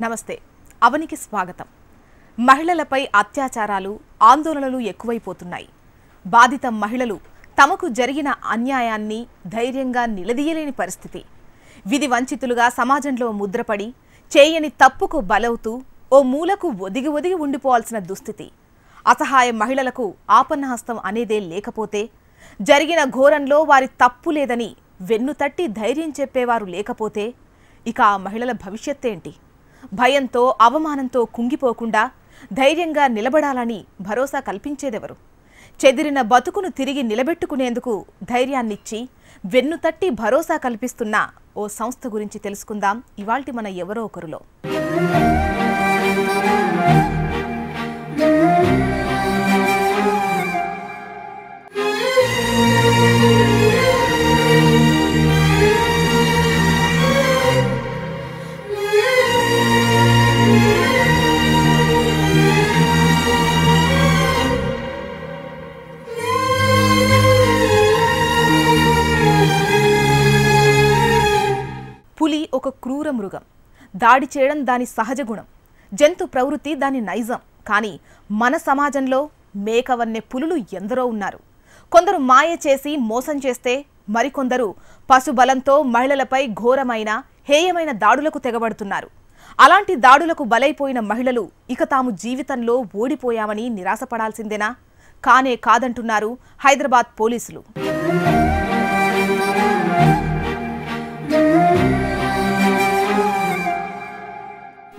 నమస్తే అవనికి స్వాగతం. మహిళలపై అత్యాచారాలు ఆందోళనలు ఎక్కువైపోతున్నాయి. బాధిత మహిళలు తమకు జరిగిన అన్యాయాన్ని ధైర్యంగా నిలదీయలేని పరిస్థితి. విధి వంచితులుగా సమాజంలో ముద్రపడి చేయని తప్పుకు బలవుతూ ఓ మూలకు ఒదిగి ఒదిగి ఉండిపోవాల్సిన దుస్థితి. అసహాయ మహిళలకు ఆపన్నహస్తం అనేదే లేకపోతే, జరిగిన ఘోరంలో వారి తప్పు లేదని వెన్నుతట్టి ధైర్యం చెప్పేవారు లేకపోతే ఇక ఆ మహిళల భవిష్యత్తేంటి? భయంతో అవమానంతో కుంగిపోకుండా ధైర్యంగా నిలబడాలని భరోసా కల్పించేదెవరు? చెదిరిన బతుకును తిరిగి నిలబెట్టుకునేందుకు ధైర్యాన్నిచ్చి వెన్నుతట్టి భరోసా కల్పిస్తున్న ఓ సంస్థ గురించి తెలుసుకుందాం ఇవాల్టి మన ఎవరో ఒకరులో. పులి ఒక క్రూర మృగం. దాడి చేయడం దాని సహజ గుణం, జంతు ప్రవృత్తి దాని నైజం. కానీ మన సమాజంలో మేకవన్నె పులులు ఎందరో ఉన్నారు. కొందరు మాయ చేసి మోసం చేస్తే, మరికొందరు పశుబలంతో మహిళలపై ఘోరమైన హేయమైన దాడులకు తెగబడుతున్నారు. అలాంటి దాడులకు బలైపోయిన మహిళలు ఇక తాము జీవితంలో ఓడిపోయామని నిరాశపడాల్సిందేనా? కానే కాదంటున్నారు హైదరాబాద్ పోలీసులు.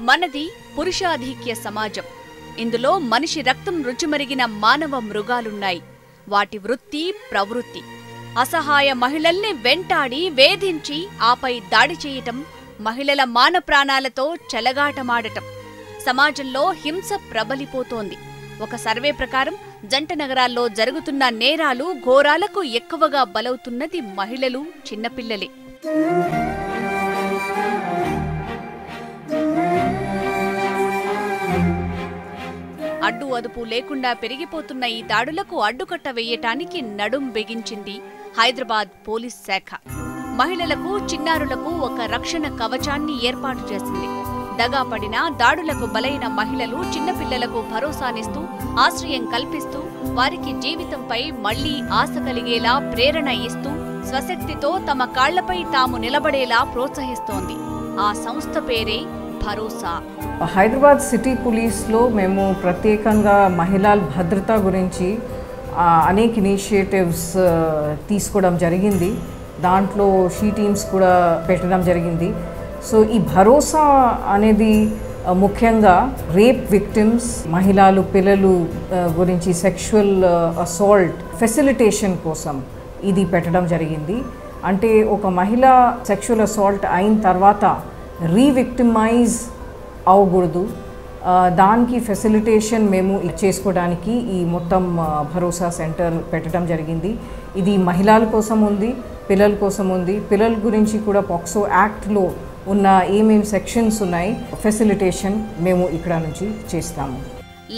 మనది పురుషాధిక్య సమాజం. ఇందులో మనిషి రక్తం రుచిమరిగిన మానవ మృగాలున్నాయి. వాటి వృత్తి ప్రవృత్తి అసహాయ మహిళల్ని వెంటాడి వేధించి ఆపై దాడి చేయటం, మహిళల మాన ప్రాణాలతో చెలగాటమాడటం. సమాజంలో హింస ప్రబలిపోతోంది. ఒక సర్వే ప్రకారం జంట నగరాల్లో జరుగుతున్న నేరాలు ఘోరాలకు ఎక్కువగా బలవుతున్నది మహిళలు, చిన్నపిల్లలే. అడ్డు అదుపు లేకుండా పెరిగిపోతున్న ఈ దాడులకు అడ్డుకట్ట వేయటానికి నడుం బిగించింది హైదరాబాద్ పోలీస్ శాఖ. మహిళలకు, చిన్నారులకు ఒక రక్షణ కవచాన్ని ఏర్పాటు చేసింది. దగాపడిన దాడులకు బలైన మహిళలు, చిన్నపిల్లలకు భరోసానిస్తూ, ఆశ్రయం కల్పిస్తూ, వారికి జీవితంపై మళ్లీ ఆశ కలిగేలా ప్రేరణ ఇస్తూ, స్వశక్తితో తమ కాళ్లపై తాము నిలబడేలా ప్రోత్సహిస్తోంది. ఆ సంస్థ పేరే భరోసా. హైదరాబాద్ సిటీ పోలీస్లో మేము ప్రత్యేకంగా మహిళల భద్రత గురించి అనేక ఇనిషియేటివ్స్ తీసుకోవడం జరిగింది. దాంట్లో షీ టీమ్స్ కూడా పెట్టడం జరిగింది. సో ఈ భరోసా అనేది ముఖ్యంగా రేప్ విక్టిమ్స్, మహిళలు, పిల్లలు గురించి సెక్షువల్ అసాల్ట్ ఫెసిలిటేషన్ కోసం ఇది పెట్టడం జరిగింది. అంటే ఒక మహిళ సెక్షువల్ అసాల్ట్ అయిన తర్వాత రీవిక్టిమైజ్ అవ్వకూడదు, దానికి ఫెసిలిటేషన్ మేము చేసుకోవడానికి ఈ మొత్తం భరోసా సెంటర్ పెట్టడం జరిగింది. ఇది మహిళల కోసం ఉంది, పిల్లల కోసం ఉంది. పిల్లల గురించి కూడా పాక్సో యాక్ట్లో ఉన్న ఏమేమి సెక్షన్స్ ఉన్నాయి, ఫెసిలిటేషన్ మేము ఇక్కడ నుంచి చేస్తాము.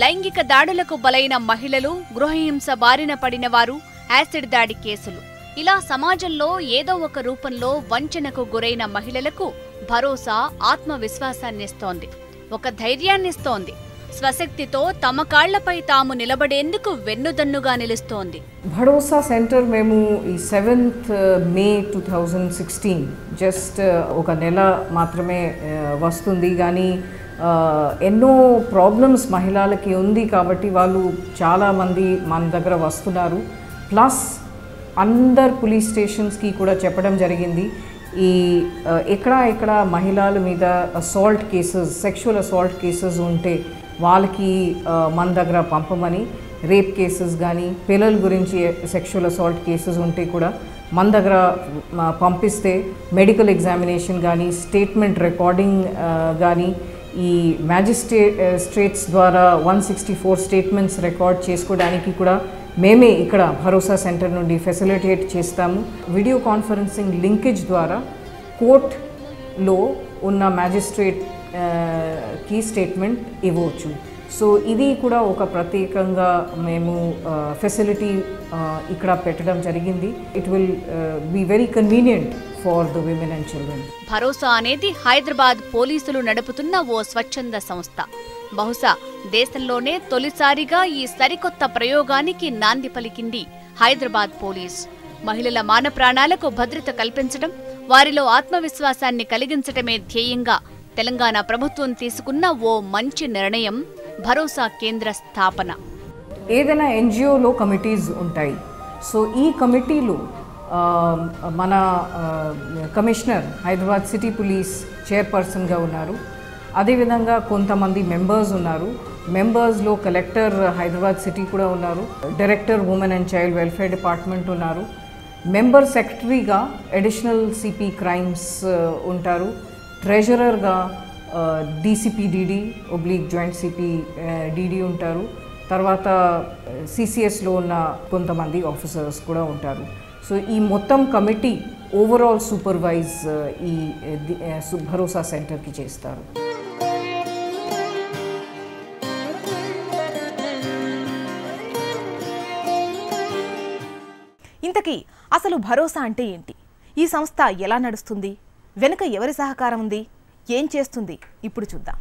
లైంగిక దాడులకు బలైన మహిళలు, గృహహింస బారిన పడిన వారు, యాసిడ్ దాడి కేసులు, ఇలా సమాజంలో ఏదో ఒక రూపంలో వంచనకు గురైన మహిళలకు భరోసా ఆత్మవిశ్వాసాన్నిస్తోంది, ఒక ధైర్యాన్నిస్తోంది. స్వశక్తితో తమ కాళ్లపై తాము నిలబడేందుకు వెన్నుదన్నుగా నిలుస్తోంది. భరోసా సెంటర్ మేము ఈ 7th May 2016 జస్ట్ ఒక నెల మాత్రమే వస్తుంది. కానీ ఎన్నో ప్రాబ్లమ్స్ మహిళలకి ఉంది కాబట్టి వాళ్ళు చాలామంది మన దగ్గర వస్తున్నారు. ప్లస్ అందరు పోలీస్ స్టేషన్స్కి కూడా చెప్పడం జరిగింది, ఈ ఎక్కడ మహిళల మీద assault cases, sexual assault cases ఉంటే వాళ్ళకి మన దగ్గర పంపమని. రేప్ కేసెస్ కానీ పిల్లల గురించి సెక్షువల్ అసాల్ట్ కేసెస్ ఉంటే కూడా మన దగ్గర పంపిస్తే మెడికల్ ఎగ్జామినేషన్ కానీ, స్టేట్మెంట్ రికార్డింగ్ కానీ, ఈ మ్యాజిస్ట్రేట్స్ ద్వారా 164 స్టేట్మెంట్స్ రికార్డ్ చేసుకోవడానికి కూడా మేమే ఇక్కడ భరోసా సెంటర్ నుండి ఫెసిలిటేట్ చేస్తాము. వీడియో కాన్ఫరెన్సింగ్ లింకేజ్ ద్వారా కోర్టులో ఉన్న మ్యాజిస్ట్రేట్కి స్టేట్మెంట్ ఇవ్వచ్చు. సో ఇది కూడా ఒక ప్రత్యేకంగా మేము ఫెసిలిటీ ఇక్కడ పెట్టడం జరిగింది. It will be very convenient for the women and children. భరోసా అనేది హైదరాబాద్ పోలీసులు నడుపుతున్న ఓ స్వచ్ఛంద సంస్థ. బహుశా దేశంలోనే తొలిసారిగా ఈ సరికొత్త ప్రయోగానికి నాంది పలికింది హైదరాబాద్ పోలీస్. మహిళల మాన ప్రాణాలకు భద్రత కల్పించడం, వారిలో ఆత్మవిశ్వాసాన్ని కలిగించడమే ధ్యేయంగా తెలంగాణ ప్రభుత్వం తీసుకున్న ఓ మంచి నిర్ణయం భరోసా కేంద్ర స్థాపన. ఏదైనా ఎన్జిఓలో కమిటీస్ ఉంటాయి. సో ఈ కమిటీలో మన కమిషనర్ హైదరాబాద్ సిటీ పోలీస్ చైర్పర్సన్గా ఉన్నారు. అదేవిధంగా కొంతమంది మెంబర్స్ ఉన్నారు. మెంబర్స్లో కలెక్టర్ హైదరాబాద్ సిటీ కూడా ఉన్నారు. Director women and child welfare department ఉన్నారు. మెంబర్ సెక్రటరీగా అడిషనల్ సిపి క్రైమ్స్ ఉంటారు. ట్రెజరర్గా DCP/DD జాయింట్ సిపి DD ఉంటారు. తర్వాత CCSలో ఉన్న కొంతమంది ఆఫీసర్స్ కూడా ఉంటారు. సో ఈ మొత్తం కమిటీ ఓవరాల్ సూపర్వైజ్ ఈ భరోసా సెంటర్కి చేస్తారు. ఇంతకీ అసలు భరోసా అంటే ఏంటి? ఈ సంస్థ ఎలా నడుస్తుంది? వెనుక ఎవరి సహకారం ఉంది? ఏం చేస్తుంది? ఇప్పుడు చూద్దాం.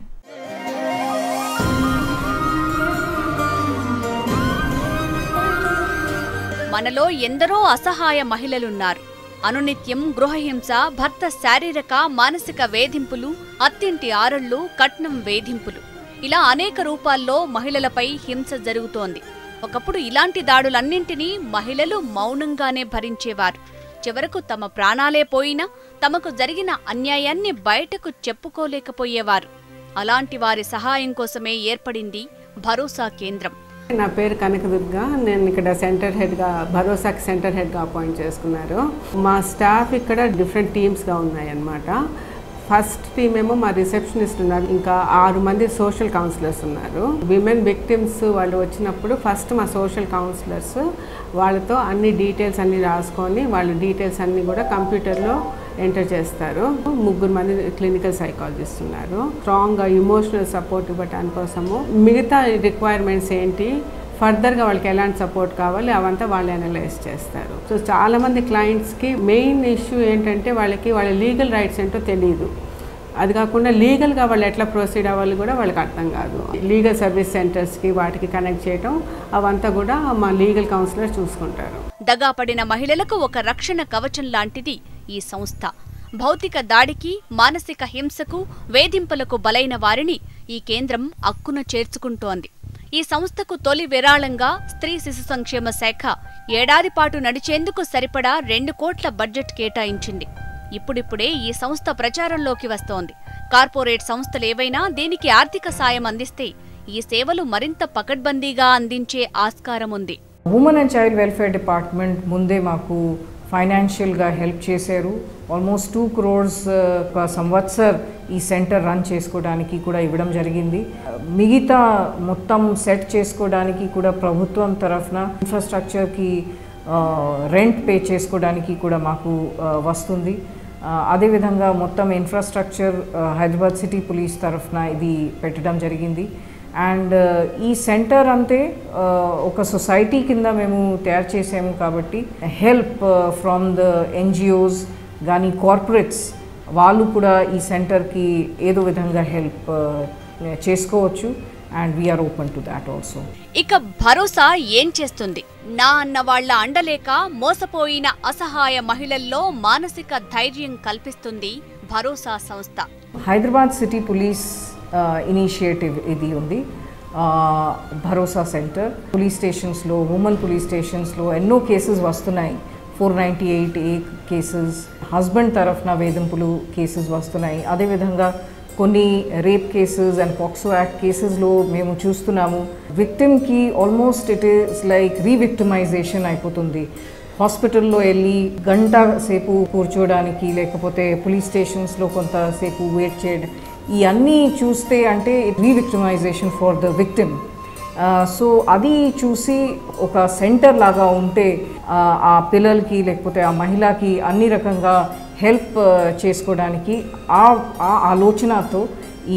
మనలో ఎందరో అసహాయ మహిళలున్నారు. అనునిత్యం గృహహింస, భర్త శారీరక మానసిక వేధింపులు, అత్తింటి ఆరళ్లు, కట్నం వేధింపులు, ఇలా అనేక రూపాల్లో మహిళలపై హింస జరుగుతోంది. ఒకప్పుడు ఇలాంటి దాడులన్నింటినీ మహిళలు మౌనంగానే భరించేవారు. చివరకు తమ ప్రాణాలే పోయినా తమకు జరిగిన అన్యాయాన్ని బయటకు చెప్పుకోలేకపోయేవారు. అలాంటి వారి సహాయం కోసమే ఏర్పడింది భరోసా కేంద్రం. నా పేరు కనకదుర్గ. నేను ఇక్కడ సెంటర్ హెడ్గా, భరోసాకి సెంటర్ హెడ్గా అపాయింట్ చేసుకున్నారు. మా స్టాఫ్ ఇక్కడ డిఫరెంట్ టీమ్స్గా ఉన్నాయన్నమాట. ఫస్ట్ టీమ్ ఏమో మా రిసెప్షనిస్ట్ ఉన్నారు, ఇంకా 6 మంది సోషల్ కౌన్సిలర్స్ ఉన్నారు. విమెన్ విక్టిమ్స్ వాళ్ళు వచ్చినప్పుడు ఫస్ట్ మా సోషల్ కౌన్సిలర్స్ వాళ్ళతో అన్ని డీటెయిల్స్ అన్ని రాసుకొని వాళ్ళ డీటెయిల్స్ అన్నీ కూడా కంప్యూటర్లో ఎంటర్ చేస్తారు. 3 మంది క్లినికల్ సైకాలజిస్ట్ ఉన్నారు. స్ట్రాంగ్గా ఇమోషనల్ సపోర్ట్ ఇవ్వటానికి కోసము మిగతా రిక్వైర్మెంట్స్ ఏంటి, ఫర్దర్గా వాళ్ళకి ఎలాంటి సపోర్ట్ కావాలి అవంతా వాళ్ళు అనలైజ్ చేస్తారు. సో చాలామంది క్లయింట్స్కి మెయిన్ ఇష్యూ ఏంటంటే వాళ్ళకి వాళ్ళ లీగల్ రైట్స్ ఏంటో తెలియదు. అది కాకుండా లీగల్గా వాళ్ళు ఎట్లా ప్రొసీడ్ అవ్వాలి కూడా వాళ్ళకి అర్థం కాదు. లీగల్ సర్వీస్ సెంటర్స్కి వాటికి కనెక్ట్ చేయటం అవంతా కూడా మా లీగల్ కౌన్సిలర్ చూసుకుంటారు. దగాపడిన మహిళలకు ఒక రక్షణ కవచం లాంటిది ఈ సంస్థ. భౌతిక దాడికి, మానసిక హింసకు, వేధింపులకు బలైన వారిని ఈ కేంద్రం అక్కున చేర్చుకుంటోంది. ఈ సంస్థకు తొలి విరాళంగా స్త్రీ శిశు సంక్షేమ శాఖ ఏడాది పాటు నడిచేందుకు సరిపడా 2 కోట్ల బడ్జెట్ కేటాయించింది. ఇప్పుడిప్పుడే ఈ సంస్థ ప్రచారంలోకి వస్తోంది. కార్పొరేట్ సంస్థలేవైనా దీనికి ఆర్థిక సాయం అందిస్తే ఈ సేవలు మరింత పకడ్బందీగా అందించే ఆస్కారం ఉంది. Women and child welfare department ముందే మాకు ఫైనాన్షియల్గా హెల్ప్ చేశారు. ఆల్మోస్ట్ 2 crores సంవత్సర్ ఈ సెంటర్ రన్ చేసుకోవడానికి కూడా ఇవ్వడం జరిగింది. మిగతా మొత్తం సెట్ చేసుకోవడానికి కూడా ప్రభుత్వం తరఫున ఇన్ఫ్రాస్ట్రక్చర్కి రెంట్ పే చేసుకోవడానికి కూడా మాకు వస్తుంది. అదేవిధంగా మొత్తం ఇన్ఫ్రాస్ట్రక్చర్ హైదరాబాద్ సిటీ పోలీస్ తరఫున ఇది పెట్టడం జరిగింది. అండ్ ఈ సెంటర్ అంతే ఒక సొసైటీ కింద మేము తయారు చేసాము కాబట్టి హెల్ప్ ఫ్రమ్ ద NGOs కానీ కార్పొరేట్స్ వాళ్ళు కూడా ఈ సెంటర్కి ఏదో విధంగా హెల్ప్ చేసుకోవచ్చు. And we are open to that also. ఇక భరోసా ఏం చేస్తుంది? నా అన్న వాళ్ల అండలేక మోసపోయిన అసహాయ మహిళల్లో మానసిక ధైర్యం కల్పిస్తుంది భరోసా సంస్థ. హైదరాబాద్ సిటీ పోలీస్ ఇనిషియేటివ్ ఇది ఉంది. భరోసా సెంటర్ పోలీస్ స్టేషన్స్లో, ఉమెన్ పోలీస్ స్టేషన్స్లో ఎన్నో కేసెస్ వస్తున్నాయి. 498A కేసెస్, హస్బెండ్ తరఫున వేధింపులు కేసెస్ వస్తున్నాయి. అదేవిధంగా కొన్ని rape cases and POCSO act కేసెస్లో మేము చూస్తున్నాము విక్టిమ్కి ఆల్మోస్ట్ ఇట్ ఈస్ లైక్ రీవిక్టిమైజేషన్ అయిపోతుంది. హాస్పిటల్లో వెళ్ళి గంట సేపు కూర్చోడానికి, లేకపోతే పోలీస్ స్టేషన్స్లో కొంతసేపు వెయిట్ చేయడం, ఇవన్నీ చూస్తే అంటే రీవిక్టిమైజేషన్ ఫర్ ద విక్టిమ్. సో అది చూసి ఒక సెంటర్ లాగా ఉంటే ఆ పిల్లలకి లేకపోతే ఆ మహిళకి అన్ని రకంగా హెల్ప్ చేసుకోవడానికి ఆ ఆలోచనతో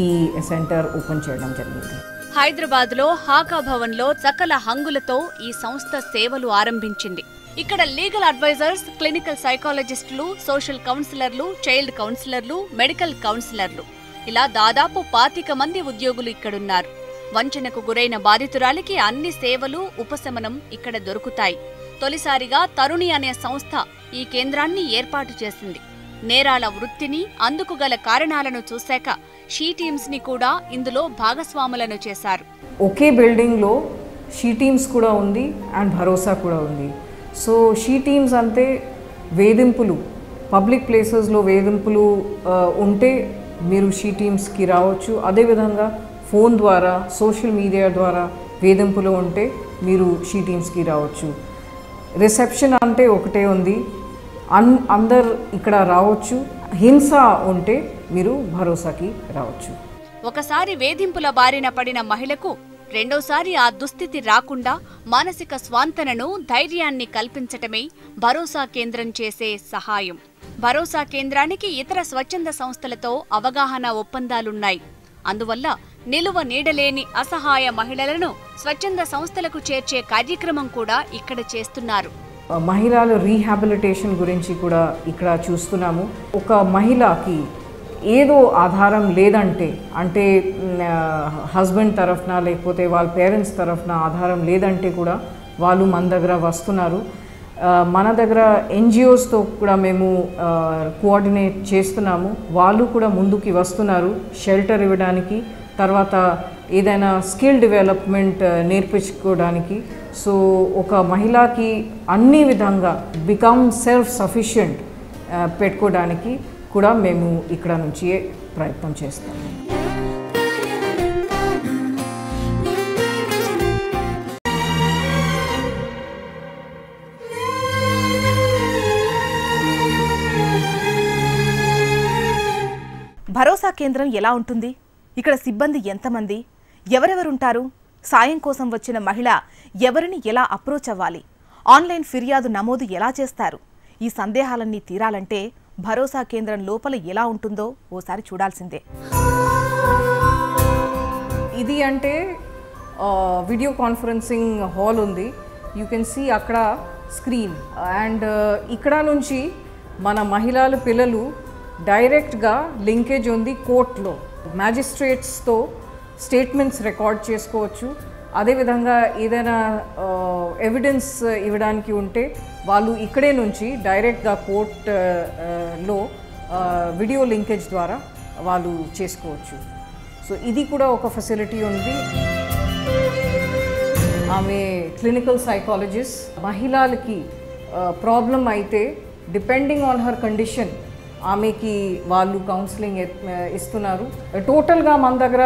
ఈ సెంటర్ ఓపెన్ చేయడం జరిగింది. హైదరాబాద్లో హాకా భవన్లో సకల హంగులతో ఈ సంస్థ సేవలు ఆరంభించింది. ఇక్కడ లీగల్ అడ్వైజర్స్, క్లినికల్ సైకాలజిస్టులు, సోషల్ కౌన్సిలర్లు, చైల్డ్ కౌన్సిలర్లు, మెడికల్ కౌన్సిలర్లు ఇలా దాదాపు 25 మంది ఉద్యోగులు ఇక్కడున్నారు. వంచనకు గురైన బాధితురాలికి అన్ని సేవలు, ఉపశమనం ఇక్కడ దొరుకుతాయి. తొలిసారిగా తరుణి అనే సంస్థ ఈ కేంద్రాన్ని ఏర్పాటు చేసింది. నేరాల వృత్తిని, అందుకు గల కారణాలను చూశాక షీ టీమ్స్ ని కూడా ఇందులో భాగస్వాములను చేశారు. ఒకే బిల్డింగ్లో షీ టీమ్స్ కూడా ఉంది అండ్ భరోసా కూడా ఉంది. సో షీ టీమ్స్ అంటే వేధింపులు, పబ్లిక్ ప్లేసెస్లో వేధింపులు ఉంటే మీరు షీ టీమ్స్కి రావచ్చు. అదేవిధంగా ఫోన్ ద్వారా, సోషల్ మీడియా ద్వారా వేధింపులు ఉంటే మీరు షీ టీమ్స్కి రావచ్చు. రిసెప్షన్ అంటే ఒకటే ఉంది, అందరు ఇక్కడ రావచ్చు. హింస ఉంటే మీరు భరోసాకి రావచ్చు. ఒకసారి వేధింపుల బారిన పడిన మహిళకు రెండోసారి ఆ దుస్థితి రాకుండా మానసిక స్వాంతనను, ధైర్యాన్ని కల్పించటమే భరోసా కేంద్రం చేసే సహాయం. భరోసా కేంద్రానికి ఇతర స్వచ్ఛంద సంస్థలతో అవగాహన ఒప్పందాలున్నాయి. అందువల్ల నిలువ నీడలేని అసహాయ మహిళలను స్వచ్ఛంద సంస్థలకు చేర్చే కార్యక్రమం కూడా ఇక్కడ చేస్తున్నారు. మహిళల రీహాబిలిటేషన్ గురించి కూడా ఇక్కడ చూస్తున్నాము. ఒక మహిళకి ఏదో ఆధారం లేదంటే, అంటే హస్బెండ్ తరఫున లేకపోతే వాళ్ళ పేరెంట్స్ తరఫున ఆధారం లేదంటే కూడా వాళ్ళు మన దగ్గర వస్తున్నారు. మన దగ్గర ఎన్జిఓస్తో కూడా మేము కోఆర్డినేట్ చేస్తున్నాము. వాళ్ళు కూడా ముందుకి వస్తున్నారు షెల్టర్ ఇవ్వడానికి, తర్వాత ఏదైనా స్కిల్ డెవలప్మెంట్ నేర్పించుకోవడానికి. సో ఒక మహిళకి అన్ని విధంగా బికమ్ సెల్ఫ్ సఫిషియెంట్ పెట్టుకోవడానికి కూడా మేము ఇక్కడ నుంచి ప్రయత్నం చేస్తాం. భరోసా కేంద్రం ఎలా ఉంటుంది? ఇక్కడ సిబ్బంది ఎంతమంది? ఎవరెవరుంటారు? సాయం కోసం వచ్చిన మహిళ ఎవరిని ఎలా అప్రోచ్ అవ్వాలి? ఆన్లైన్ ఫిర్యాదు నమోదు ఎలా చేస్తారు? ఈ సందేహాలన్నీ తీరాలంటే భరోసా కేంద్రం లోపల ఎలా ఉంటుందో ఓసారి చూడాల్సిందే. ఇది అంటే వీడియో కాన్ఫరెన్సింగ్ హాల్ ఉంది. యూ కెన్ సీ అక్కడ స్క్రీన్. అండ్ ఇక్కడ నుంచి మన మహిళల పిల్లలు డైరెక్ట్గా లింకేజ్ ఉంది కోర్టులో. మ్యాజిస్ట్రేట్స్తో స్టేట్మెంట్స్ రికార్డ్ చేసుకోవచ్చు. అదేవిధంగా ఏదైనా ఎవిడెన్స్ ఇవ్వడానికి ఉంటే వాళ్ళు ఇక్కడే నుంచి డైరెక్ట్గా కోర్టులో వీడియో లింకేజ్ ద్వారా వాళ్ళు చేసుకోవచ్చు. సో ఇది కూడా ఒక ఫెసిలిటీ ఉంది. ఆమె క్లినికల్ సైకాలజిస్ట్. మహిళలకి ప్రాబ్లం అయితే డిపెండింగ్ ఆన్ హర్ కండిషన్ ఆమెకి వాళ్ళు కౌన్సిలింగ్ ఇస్తున్నారు. టోటల్గా మన దగ్గర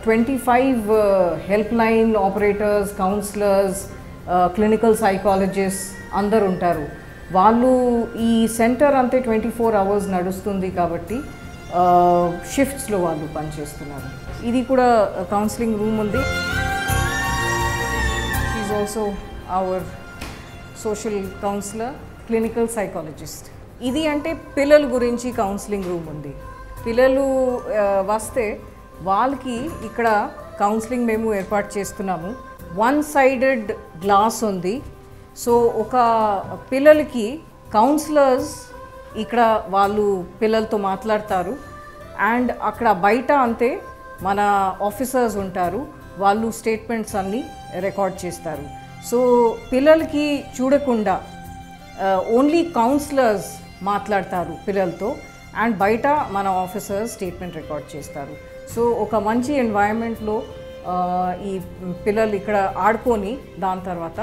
25 help line operators, counsellors, clinical psychologist అందరు ఉంటారు. వాళ్ళు ఈ సెంటర్ అంతే 24 hours నడుస్తుంది కాబట్టి షిఫ్ట్స్లో వాళ్ళు పనిచేస్తున్నారు. ఇది కూడా కౌన్సిలింగ్ రూమ్ ఉంది. She also our social counsellor, clinical psychologist. ఇది అంటే పిల్లల గురించి కౌన్సిలింగ్ రూమ్ ఉంది. పిల్లలు వస్తే వాళ్ళకి ఇక్కడ కౌన్సిలింగ్ మేము ఏర్పాటు చేస్తున్నాము. 1-sided గ్లాస్ ఉంది. సో ఒక పిల్లలకి కౌన్సిలర్స్ ఇక్కడ వాళ్ళు పిల్లలతో మాట్లాడతారు. అండ్ అక్కడ బయట అంతే మన ఆఫీసర్స్ ఉంటారు, వాళ్ళు స్టేట్మెంట్స్ అన్నీ రికార్డ్ చేస్తారు. సో పిల్లలకి చూడకుండా ఓన్లీ కౌన్సిలర్స్ మాట్లాడతారు పిల్లలతో, అండ్ బయట మన ఆఫీసర్స్ స్టేట్మెంట్ రికార్డ్ చేస్తారు. సో ఒక మంచి ఎన్వైరన్మెంట్లో ఈ పిల్లలు ఇక్కడ ఆడుకొని దాని తర్వాత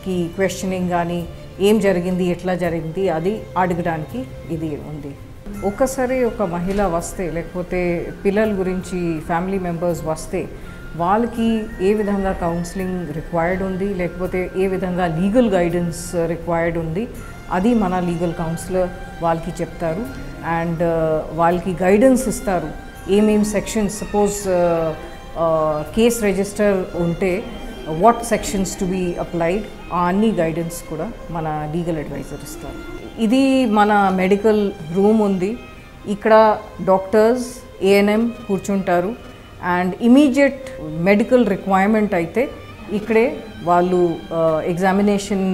కి క్వశ్చనింగ్ కానీ ఏం జరిగింది, ఎట్లా జరిగింది అది అడగడానికి ఇది ఉంది. ఒక్కసారి ఒక మహిళ వస్తే లేకపోతే పిల్లల గురించి ఫ్యామిలీ మెంబర్స్ వస్తే వాళ్ళకి ఏ విధంగా కౌన్సిలింగ్ రిక్వైర్డ్ ఉంది, లేకపోతే ఏ విధంగా లీగల్ గైడెన్స్ రిక్వైర్డ్ ఉంది, అది మన లీగల్ కౌన్సిలర్ వాళ్ళకి చెప్తారు. అండ్ వాళ్ళకి గైడెన్స్ ఇస్తారు ఏమేమి సెక్షన్స్, సపోజ్ కేస్ రిజిస్టర్ ఉంటే what sections to be applied, ఆ అన్ని గైడెన్స్ కూడా మన లీగల్ అడ్వైజర్ ఇస్తారు. ఇది మన మెడికల్ రూమ్ ఉంది. ఇక్కడ డాక్టర్స్, ఏఎన్ఎం కూర్చుంటారు. అండ్ ఇమీడియట్ మెడికల్ రిక్వైర్మెంట్ అయితే ఇక్కడే వాళ్ళు ఎగ్జామినేషన్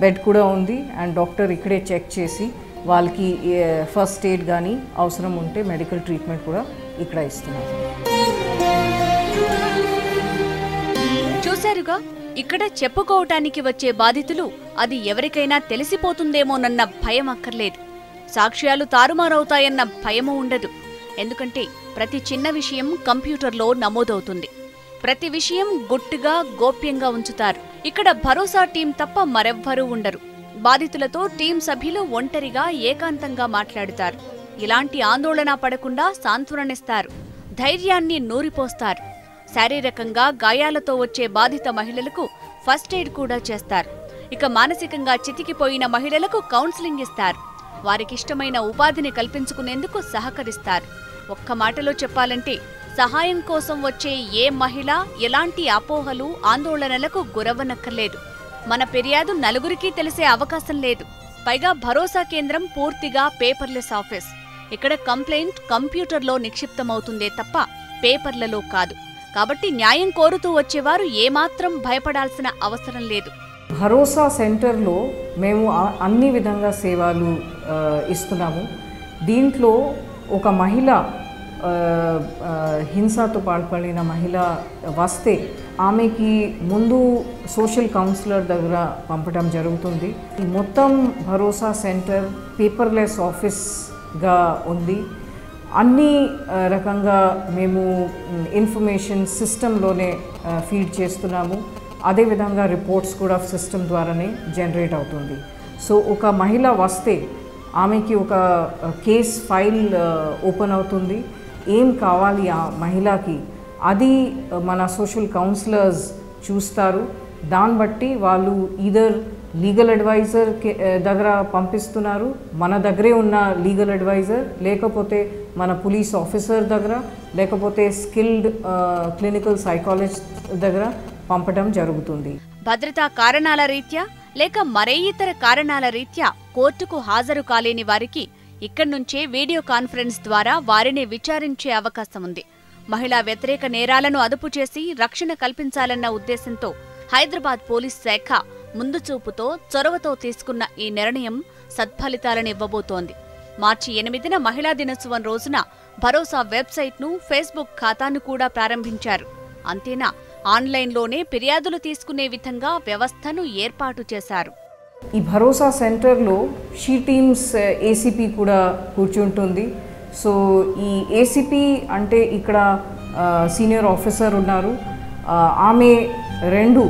బెడ్ కూడా ఉంది అండ్ డాక్టర్ ఇక్కడే చెక్ చేసి వాళ్ళకి ఫస్ట్ ఎయిడ్ కానీ అవసరం ఉంటే మెడికల్ ట్రీట్మెంట్ కూడా ఇక్కడ ఇస్తున్నారు. చూశారుగా, ఇక్కడ చెప్పుకోవటానికి వచ్చే బాధితులు అది ఎవరికైనా తెలిసిపోతుందేమోనన్న భయం అక్కర్లేదు. సాక్ష్యాలు తారుమారవుతాయన్న భయమూ ఉండదు. ఎందుకంటే ప్రతి చిన్న విషయం కంప్యూటర్లో నమోదవుతుంది. ప్రతి విషయం గుట్టుగా గోప్యంగా ఉంచుతారు. ఇక్కడ భరోసా టీం తప్ప మరెవ్వరూ ఉండరు. బాధితులతో టీం సభ్యులు ఒంటరిగా ఏకాంతంగా మాట్లాడుతారు. ఇలాంటి ఆందోళన పడకుండా సాంత్వననిస్తారు, ధైర్యాన్ని నూరిపోస్తారు. శారీరకంగా గాయాలతో వచ్చే బాధిత మహిళలకు ఫస్ట్ ఎయిడ్ కూడా చేస్తారు. ఇక మానసికంగా చితికిపోయిన మహిళలకు కౌన్సిలింగ్ ఇస్తారు. వారికిష్టమైన ఉపాధిని కల్పించుకునేందుకు సహకరిస్తారు. ఒక్క మాటలో చెప్పాలంటే సహాయం కోసం వచ్చే ఏ మహిళ ఎలాంటి అపోహలు, ఆందోళనలకు గురవ్వనక్కర్లేదు. మన ఫిర్యాదు నలుగురికి తెలిసే అవకాశం లేదు. పైగా భరోసా కేంద్రం పూర్తిగా పేపర్లెస్ ఆఫీస్. ఇక్కడ కంప్లైంట్ కంప్యూటర్లో నిక్షిప్తమవుతుందే తప్ప పేపర్లలో కాదు. కాబట్టి న్యాయం కోరుతూ వచ్చేవారు ఏమాత్రం భయపడాల్సిన అవసరం లేదు. భరోసా సెంటర్లో మేము అన్ని విధంగా సేవలు ఇస్తున్నాము. దీంట్లో ఒక మహిళ హింసతో పాల్పడిన మహిళ వస్తే ఆమెకి ముందు సోషల్ కౌన్సిలర్ దగ్గర పంపడం జరుగుతుంది. ఈ మొత్తం భరోసా సెంటర్ పేపర్లెస్ ఆఫీస్గా ఉంది. అన్ని రకంగా మేము ఇన్ఫర్మేషన్ సిస్టంలోనే ఫీడ్ చేస్తున్నాము. అదేవిధంగా రిపోర్ట్స్ కూడా సిస్టమ్ ద్వారానే జనరేట్ అవుతుంది. సో ఒక మహిళ వస్తే ఆమెకి ఒక కేస్ ఫైల్ ఓపెన్ అవుతుంది. ఏం కావాలి ఆ మహిళకి అది మన సోషల్ కౌన్సిలర్స్ చూస్తారు. దాన్ని బట్టి వాళ్ళు ఈదర్ లీగల్ అడ్వైజర్ దగ్గర పంపిస్తున్నారు, మన దగ్గరే ఉన్న లీగల్ అడ్వైజర్, లేకపోతే మన పోలీస్ ఆఫీసర్ దగ్గర, లేకపోతే స్కిల్డ్ క్లినికల్ సైకాలజిస్ట్ దగ్గర పంపడం జరుగుతుంది. భద్రతా కారణాల రీత్యా లేక మరే ఇతర కారణాల రీత్యా కోర్టుకు హాజరు కాలేని వారికి ఇక్కడి నుంచే వీడియో కాన్ఫరెన్స్ ద్వారా వారిని విచారించే అవకాశం ఉంది. మహిళా వ్యతిరేక నేరాలను అదుపు చేసి రక్షణ కల్పించాలన్న ఉద్దేశంతో హైదరాబాద్ పోలీస్ శాఖ ముందు చూపుతో చొరవతో తీసుకున్న ఈ నిర్ణయం సత్ఫలితాలనివ్వబోతోంది. మార్చి 8న మహిళా దినోత్సవం రోజున భరోసా వెబ్సైట్ను, ఫేస్బుక్ ఖాతాను కూడా ప్రారంభించారు. అంతేనా, ఆన్లైన్లోనే ఫిర్యాదులు తీసుకునే విధంగా వ్యవస్థను ఏర్పాటు చేశారు. ఈ భరోసా సెంటర్లో షీ టీమ్స్ ఏసీపీ కూడా కూర్చుంటుంది. సో ఈ ఏసీపీ అంటే ఇక్కడ సీనియర్ ఆఫీసర్ ఉన్నారు, ఆమె 2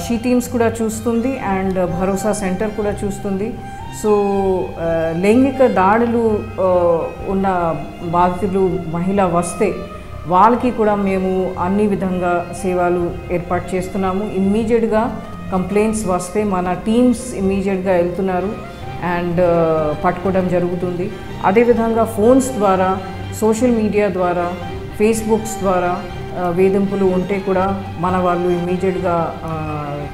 షీ టీమ్స్ కూడా చూస్తుంది అండ్ భరోసా సెంటర్ కూడా చూస్తుంది. సో లైంగిక దాడులు ఉన్న బాధితులు మహిళ వస్తే వాళ్ళకి కూడా మేము అన్ని విధంగా సేవలు ఏర్పాటు చేస్తున్నాము. ఇమ్మీడియట్గా కంప్లైంట్స్ వస్తే మన టీమ్స్ ఇమ్మీడియట్గా వెళ్తున్నారు అండ్ పట్టుకోవడం జరుగుతుంది. అదేవిధంగా ఫోన్స్ ద్వారా, సోషల్ మీడియా ద్వారా, ఫేస్బుక్స్ ద్వారా వేధింపులు ఉంటే కూడా మన వాళ్ళు ఇమ్మీడియట్గా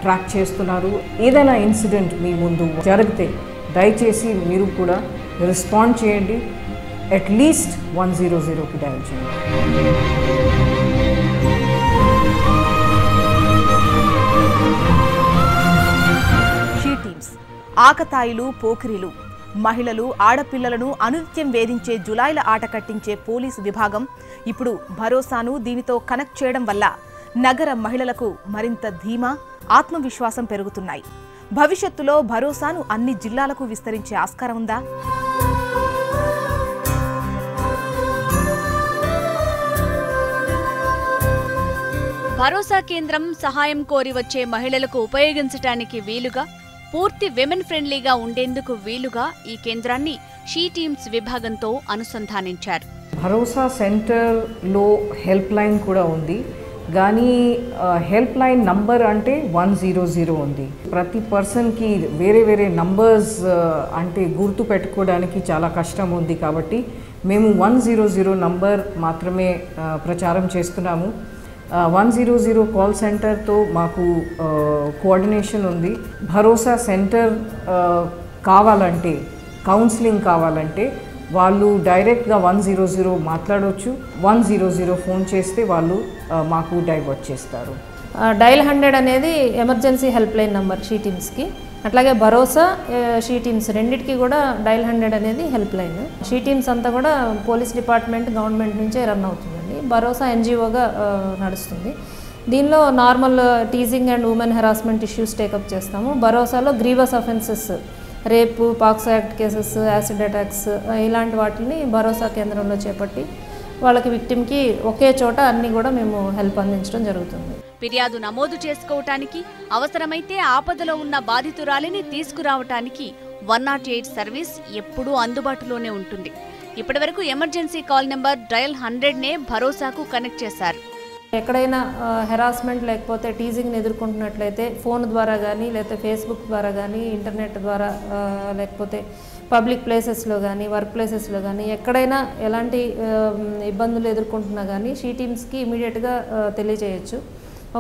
ట్రాక్ చేస్తున్నారు. ఏదైనా ఇన్సిడెంట్ మీ ముందు జరిగితే దయచేసి మీరు కూడా రెస్పాండ్ చేయండి. అట్లీస్ట్ 100కి డయల్ చేయండి. షీ టీమ్స్, ఆకతాయిలు, పోకిరీలు, మహిళలు, ఆడపిల్లలను అనునిత్యం వేధించే జులాయిల ఆట కట్టించే పోలీసు విభాగం ఇప్పుడు భరోసాను దీనితో కనెక్ట్ చేయడం వల్ల నగర మహిళలకు మరింత ధీమా, ఆత్మవిశ్వాసం పెరుగుతున్నాయి. భవిష్యత్తులో భరోసాను అన్ని జిల్లాలకు విస్తరించే ఆస్కారం ఉందా? భరోసా కేంద్రం సహాయం కోరి వచ్చే మహిళలకు ఉపయోగించటానికి వీలుగా, పూర్తి విమెన్ ఫ్రెండ్లీగా ఉండేందుకు వీలుగా ఈ కేంద్రాన్ని షీ టీమ్స్ విభాగంతో అనుసంధానించారు. భరోసా సెంటర్లో హెల్ప్ లైన్ కూడా ఉంది, కానీ హెల్ప్ లైన్ నంబర్ అంటే 100 ఉంది. ప్రతి పర్సన్కి వేరే వేరే నంబర్స్ అంటే గుర్తు పెట్టుకోవడానికి చాలా కష్టం ఉంది. కాబట్టి మేము 100 నంబర్ మాత్రమే ప్రచారం చేస్తున్నాము. 100 కాల్ సెంటర్తో మాకు కోఆర్డినేషన్ ఉంది. భరోసా సెంటర్ కావాలంటే, కౌన్సిలింగ్ కావాలంటే వాళ్ళు డైరెక్ట్గా 100 మాట్లాడవచ్చు. 100 ఫోన్ చేస్తే వాళ్ళు మాకు డైవర్ట్ చేస్తారు. డయల్ 100 అనేది emergency help line number she టీమ్స్కి. అట్లాగే భరోసా షీ టీమ్స్ రెండింటికి కూడా డయల్ 100 అనేది హెల్ప్ లైన్. షీ టీమ్స్ అంతా కూడా పోలీస్ డిపార్ట్మెంట్ గవర్నమెంట్ నుంచే రన్ అవుతుందండి. భరోసా ఎన్జిఓగా నడుస్తుంది. దీనిలో normal teasing and women harassment issues take up చేస్తాము. భరోసాలో గ్రీవస్ అఫెన్సెస్, రేపు, POCSO act cases, acid attacks ఇలాంటి వాటిని భరోసా కేంద్రంలో చేపట్టి వాళ్ళకి విక్టిమ్కి ఒకే చోట అన్నీ కూడా మేము హెల్ప్ అందించడం జరుగుతుంది. ఫిర్యాదు నమోదు చేసుకోవటానికి, అవసరమైతే ఆపదలో ఉన్న బాధితురాలిని తీసుకురావటానికి 108 సర్వీస్ ఎప్పుడూ అందుబాటులోనే ఉంటుంది. ఇప్పటివరకు ఎమర్జెన్సీ కాల్ నెంబర్ డయల్ 100నే భరోసాకు కనెక్ట్ చేశారు. ఎక్కడైనా హెరాస్మెంట్ లేకపోతే టీజింగ్ని ఎదుర్కొంటున్నట్లయితే ఫోన్ ద్వారా కానీ, లేకపోతే ఫేస్బుక్ ద్వారా కానీ, ఇంటర్నెట్ ద్వారా, లేకపోతే పబ్లిక్ ప్లేసెస్లో కానీ, వర్క్ ప్లేసెస్లో కానీ ఎక్కడైనా ఎలాంటి ఇబ్బందులు ఎదుర్కొంటున్నా కానీ షీ టీమ్స్కి ఇమీడియట్గా తెలియజేయచ్చు.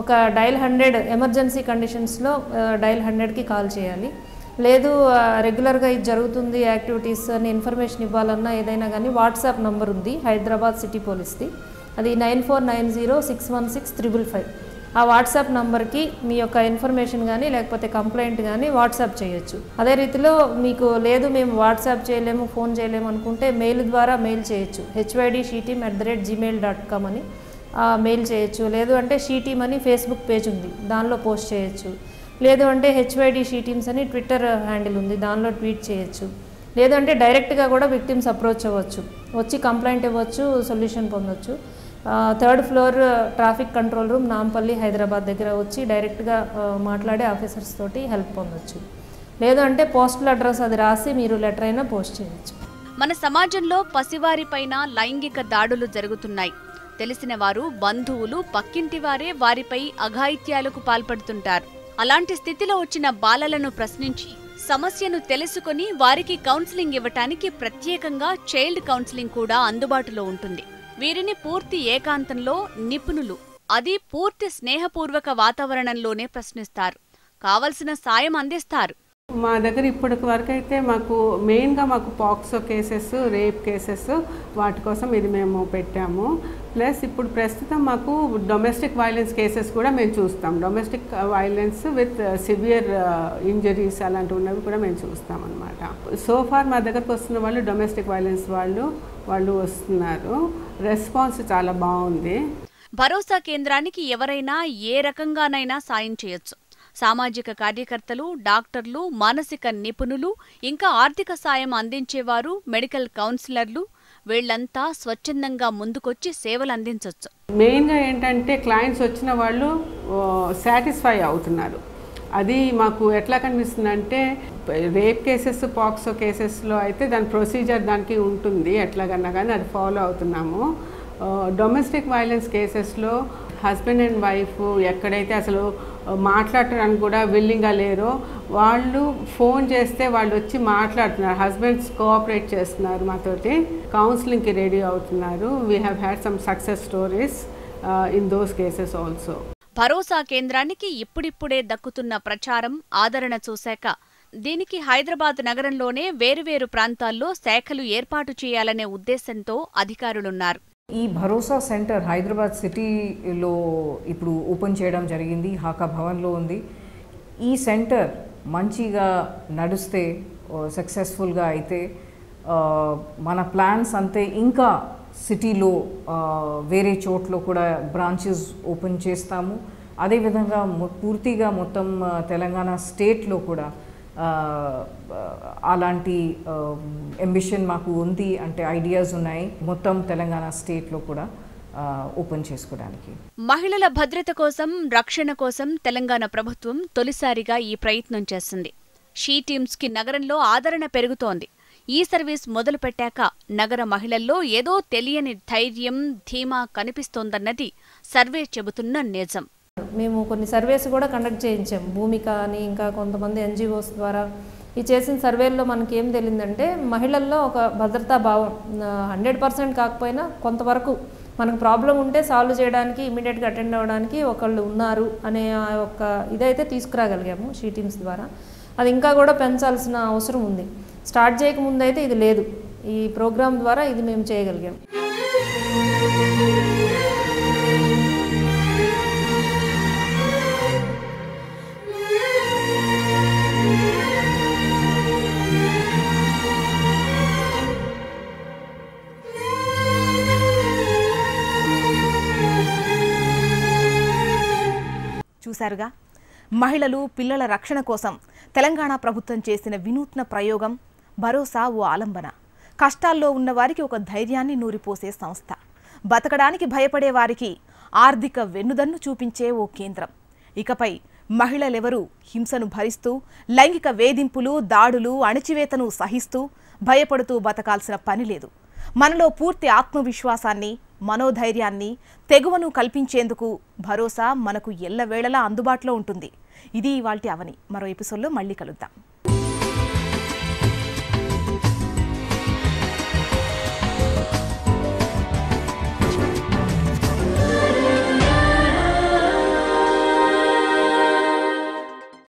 ఒక డయల్ 100 ఎమర్జెన్సీ కండిషన్స్లో డయల్ 100కి కాల్ చేయాలి. లేదు రెగ్యులర్గా ఇది జరుగుతుంది యాక్టివిటీస్ అని ఇన్ఫర్మేషన్ ఇవ్వాలన్నా ఏదైనా కానీ వాట్సాప్ నంబర్ ఉంది హైదరాబాద్ సిటీ పోలీస్ది. అది 9490616555. ఆ వాట్సాప్ నంబర్కి మీ యొక్క ఇన్ఫర్మేషన్ కానీ లేకపోతే కంప్లైంట్ కానీ వాట్సాప్ చేయొచ్చు. అదే రీతిలో మీకు లేదు మేము వాట్సాప్ చేయలేము, ఫోన్ చేయలేము అనుకుంటే మెయిల్ ద్వారా మెయిల్ చేయొచ్చు. hydshiteam@gmail.com అని మెయిల్ చేయొచ్చు. లేదు అంటే షీటీమ్ అని ఫేస్బుక్ పేజ్ ఉంది, దానిలో పోస్ట్ చేయొచ్చు. లేదు అంటే HYD షీటీమ్స్ అని ట్విట్టర్ హ్యాండిల్ ఉంది, దానిలో ట్వీట్ చేయొచ్చు. లేదంటే డైరెక్ట్గా కూడా విక్టిమ్స్ అప్రోచ్ అవ్వచ్చు, వచ్చి కంప్లైంట్ ఇవ్వచ్చు, సొల్యూషన్ పొందొచ్చు. 3rd floor traffic control room, Nampally, Hyderabad దగ్గర వచ్చి డైరెక్ట్గా మాట్లాడే ఆఫీసర్స్ తోటి హెల్ప్ పొందొచ్చు. లేదు అంటే పోస్టల్ అడ్రస్ అది రాసి మీరు లెటర్ అయినా పోస్ట్ చేయొచ్చు. మన సమాజంలో పసివారిపైన లైంగిక దాడులు జరుగుతున్నాయి. తెలిసిన వారు, బంధువులు, పక్కింటి వారే వారిపై అఘాయిత్యాలకు పాల్పడుతుంటారు. అలాంటి స్థితిలో వచ్చిన బాలలను ప్రశ్నించి సమస్యను తెలుసుకుని వారికి కౌన్సిలింగ్ ఇవ్వటానికి ప్రత్యేకంగా చైల్డ్ కౌన్సిలింగ్ కూడా అందుబాటులో ఉంటుంది. వీరిని పూర్తి ఏకాంతంలో నిపుణులు, అది పూర్తి స్నేహపూర్వక వాతావరణంలోనే ప్రశ్నిస్తారు. కావలసిన సాయం అందిస్తారు. మా దగ్గర ఇప్పటి వరకు అయితే మెయిన్గా మాకు పాక్సో కేసెస్, రేప్ కేసెస్ వాటి కోసం ఇది మేము పెట్టాము. ప్లస్ ఇప్పుడు ప్రస్తుతం మాకు డొమెస్టిక్ వైలెన్స్ కేసెస్ కూడా మేము చూస్తాం. Domestic violence with severe injuries అలాంటివి ఉన్నవి కూడా మేము చూస్తాం అన్నమాట. సోఫార్ మా దగ్గరకు వస్తున్న వాళ్ళు డొమెస్టిక్ వైలెన్స్ వాళ్ళు వస్తున్నారు. రెస్పాన్స్ చాలా బాగుంది. భరోసా కేంద్రానికి ఎవరైనా ఏ రకంగానైనా సాయం చేయొచ్చు. సామాజిక కార్యకర్తలు, డాక్టర్లు, మానసిక నిపుణులు, ఇంకా ఆర్థిక సాయం అందించేవారు, మెడికల్ కౌన్సిలర్లు వీళ్లంతా స్వచ్ఛందంగా ముందుకొచ్చి సేవలు అందించవచ్చు. మెయిన్గా ఏంటంటే క్లయింట్స్ వచ్చిన వాళ్ళు సాటిస్ఫై అవుతున్నారు. అది మాకు ఎట్లా కనిపిస్తుందంటే రేప్ కేసెస్, పాక్సో కేసెస్లో అయితే దాని ప్రొసీజర్ దానికి ఉంటుంది, ఎట్లాగన్నా కానీ అది ఫాలో అవుతున్నాము. డొమెస్టిక్ వైలెన్స్ కేసెస్లో హస్బెండ్ అండ్ వైఫ్ ఎక్కడైతే అసలు మాట్లాడటానికి కూడా విల్లింగ్గా లేరో వాళ్ళు ఫోన్ చేస్తే వాళ్ళు వచ్చి మాట్లాడుతున్నారు. హస్బెండ్స్ కోఆపరేట్ చేస్తున్నారు, మాతోటి కౌన్సిలింగ్కి రెడీ అవుతున్నారు. We have had some success stories in those cases also. భరోసా కేంద్రానికి ఇప్పుడిప్పుడే దక్కుతున్న ప్రచారం, ఆదరణ చూశాక దీనికి హైదరాబాద్ నగరంలోనే వేరువేరు ప్రాంతాల్లో శాఖలు ఏర్పాటు చేయాలనే ఉద్దేశంతో అధికారులున్నారు. ఈ భరోసా సెంటర్ హైదరాబాద్ సిటీలో ఇప్పుడు ఓపెన్ చేయడం జరిగింది, హాకా భవన్లో ఉంది. ఈ సెంటర్ మంచిగా నడుస్తే, సక్సెస్ఫుల్గా అయితే మన ప్లాన్స్ అంతే ఇంకా సిటీలో వేరే చోట్ల కూడా బ్రాంచెస్ ఓపెన్ చేస్తాము. అదేవిధంగా పూర్తిగా మొత్తం తెలంగాణ స్టేట్లో కూడా అలాంటి అంబిషన్ మాకు ఉంది, అంటే ఐడియాస్ ఉన్నాయి మొత్తం తెలంగాణ స్టేట్లో కూడా ఓపెన్ చేసుకోవడానికి. మహిళల భద్రత కోసం, రక్షణ కోసం తెలంగాణ ప్రభుత్వం తొలిసారిగా ఈ ప్రయత్నం చేసింది. షీ టీమ్స్కి నగరంలో ఆదరణ పెరుగుతోంది. ఈ సర్వీస్ మొదలుపెట్టాక నగర మహిళల్లో ఏదో తెలియని ధైర్యం, ధీమా కనిపిస్తోందన్నది సర్వే చెబుతున్న నిజం. మేము కొన్ని సర్వేస్ కూడా కండక్ట్ చేయించాం, భూమిక అని ఇంకా కొంతమంది NGOs ద్వారా. ఈ చేసిన సర్వేల్లో మనకి ఏం తెలిసిందంటే మహిళల్లో ఒక భద్రతా భావం 100% కాకపోయినా కొంతవరకు మనకు ప్రాబ్లం ఉంటే సాల్వ్ చేయడానికి, ఇమీడియట్గా అటెండ్ అవ్వడానికి ఒకళ్ళు ఉన్నారు అనే ఒక ఇదైతే తీసుకురాగలిగాము షీ టీమ్స్ ద్వారా. అది ఇంకా కూడా పెంచాల్సిన అవసరం ఉంది. స్టార్ట్ చేయకముందు అయితే ఇది లేదు. ఈ ప్రోగ్రాం ద్వారా ఇది మేము చేయగలిగాం. చూశారుగా, మహిళలు పిల్లల రక్షణ కోసం తెలంగాణ ప్రభుత్వం చేసిన వినూత్న ప్రయోగం భరోసా ఓ ఆలంబన. కష్టాల్లో ఉన్నవారికి ఒక ధైర్యాన్ని నూరిపోసే సంస్థ, బతకడానికి భయపడే వారికి ఆర్థిక వెన్నుదన్ను చూపించే ఓ కేంద్రం. ఇకపై మహిళలెవరూ హింసను భరిస్తూ, లైంగిక వేధింపులు, దాడులు, అణచివేతను సహిస్తూ భయపడుతూ బతకాల్సిన పని లేదు. మనలో పూర్తి ఆత్మవిశ్వాసాన్ని, మనోధైర్యాన్ని, తెగువను కల్పించేందుకు భరోసా మనకు ఎల్లవేళలా అందుబాటులో ఉంటుంది. ఇది ఇవాల్టి అవని. మరో ఎపిసోడ్లో మళ్ళీ కలుద్దాం.